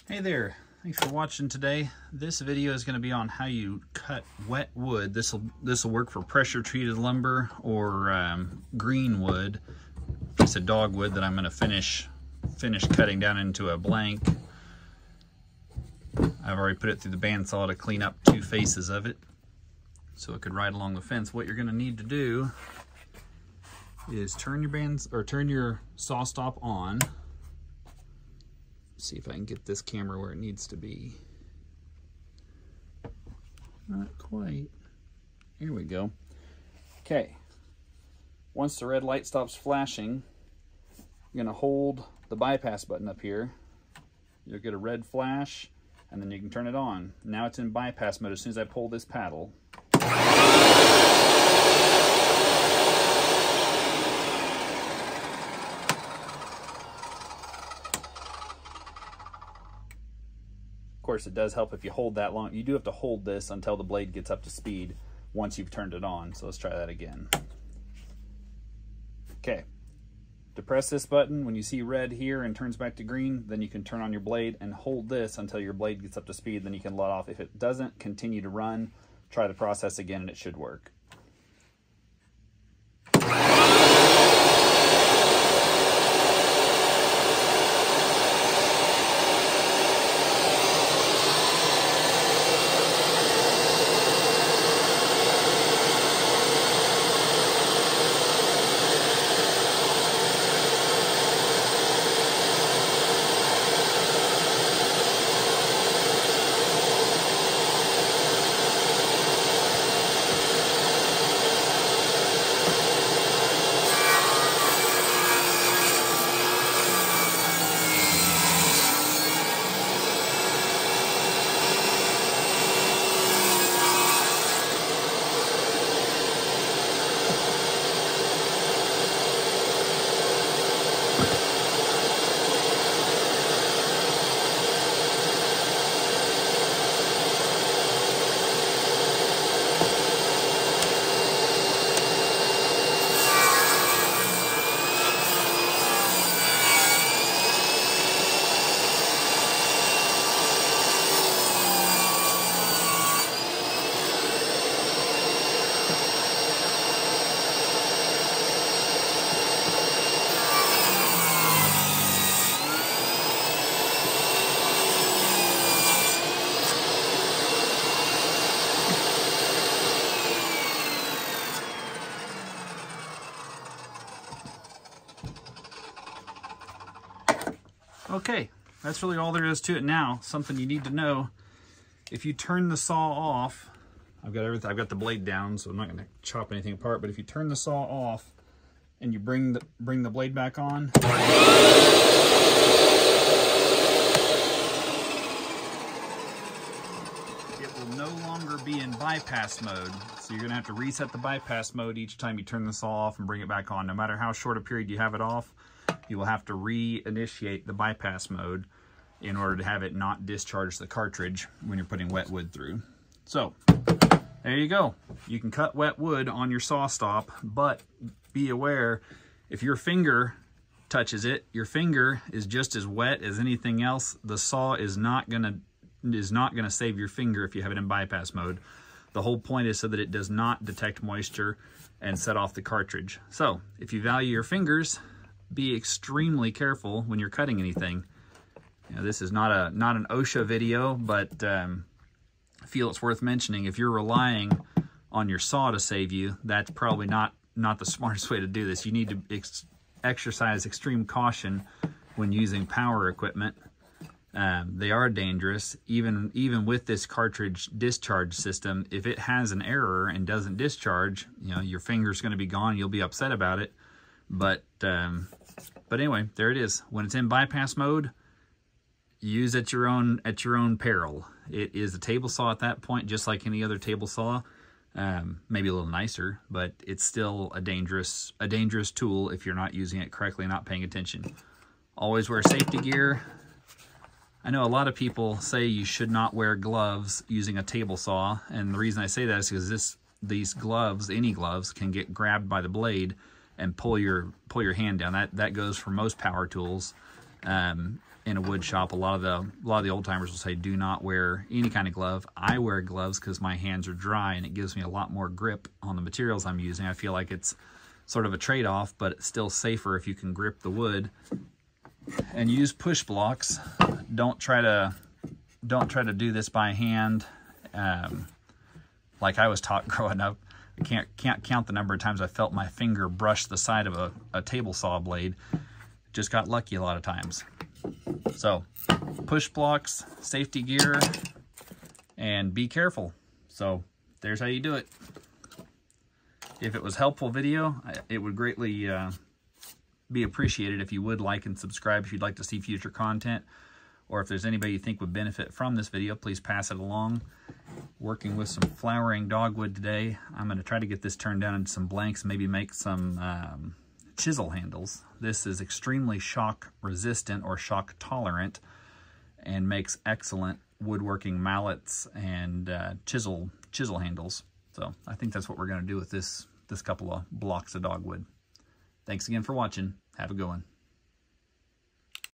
Hey there, thanks for watching today. This video is going to be on how you cut wet wood. This will work for pressure treated lumber or green wood. It's a dogwood that I'm going to finish cutting down into a blank. I've already put it through the bandsaw to clean up two faces of it so it could ride along the fence. What you're going to need to do is turn your SawStop on. See if I can get this camera where it needs to be. Not quite. Here we go. Okay. Once the red light stops flashing, you're going to hold the bypass button up here. You'll get a red flash, and then you can turn it on. Now it's in bypass mode as soon as I pull this paddle. Of course, it does help if you hold that long. You do have to hold this until the blade gets up to speed once you've turned it on. So let's try that again. Okay. To press this button, when you see red here and turns back to green, then you can turn on your blade and hold this until your blade gets up to speed. Then you can let off. If it doesn't, continue to run. Try the process again and it should work. Okay, that's really all there is to it. Now, something you need to know, if you turn the saw off, I've got the blade down, so I'm not gonna chop anything apart, but if you turn the saw off and you bring the blade back on, it will no longer be in bypass mode. So you're gonna have to reset the bypass mode each time you turn the saw off and bring it back on. No matter how short a period you have it off, you will have to reinitiate the bypass mode in order to have it not discharge the cartridge when you're putting wet wood through. So, there you go. You can cut wet wood on your SawStop, but be aware, if your finger touches it, your finger is just as wet as anything else. The saw is not gonna save your finger if you have it in bypass mode. The whole point is so that it does not detect moisture and set off the cartridge. So, if you value your fingers, be extremely careful when you're cutting anything. You know, this is not an OSHA video, but I feel it's worth mentioning. If you're relying on your saw to save you, that's probably not the smartest way to do this. You need to exercise extreme caution when using power equipment. They are dangerous. Even with this cartridge discharge system, if it has an error and doesn't discharge, you know, your finger's going to be gone. You'll be upset about it. But anyway, there it is. When it's in bypass mode, use at your own peril. It is a table saw at that point, just like any other table saw. Maybe a little nicer, but it's still a dangerous tool if you're not using it correctly and not paying attention. Always wear safety gear. I know a lot of people say you should not wear gloves using a table saw, and the reason I say that is because these gloves, any gloves, can get grabbed by the blade and pull your hand down. That goes for most power tools. in a wood shop, a lot of the old timers will say do not wear any kind of glove. I wear gloves because my hands are dry and it gives me a lot more grip on the materials I'm using. I feel like it's sort of a trade-off, but it's still safer if you can grip the wood. And use push blocks. Don't try to do this by hand, like I was taught growing up. I can't count the number of times I felt my finger brush the side of a table saw blade. Just got lucky a lot of times. So, push blocks, safety gear, and be careful. So, there's how you do it. If it was a helpful video, it would greatly be appreciated if you would like and subscribe if you'd like to see future content. Or if there's anybody you think would benefit from this video, please pass it along. Working with some flowering dogwood today. I'm going to try to get this turned down into some blanks, maybe make some chisel handles. This is extremely shock resistant or shock tolerant and makes excellent woodworking mallets and chisel handles. So I think that's what we're going to do with this couple of blocks of dogwood. Thanks again for watching. Have a good one.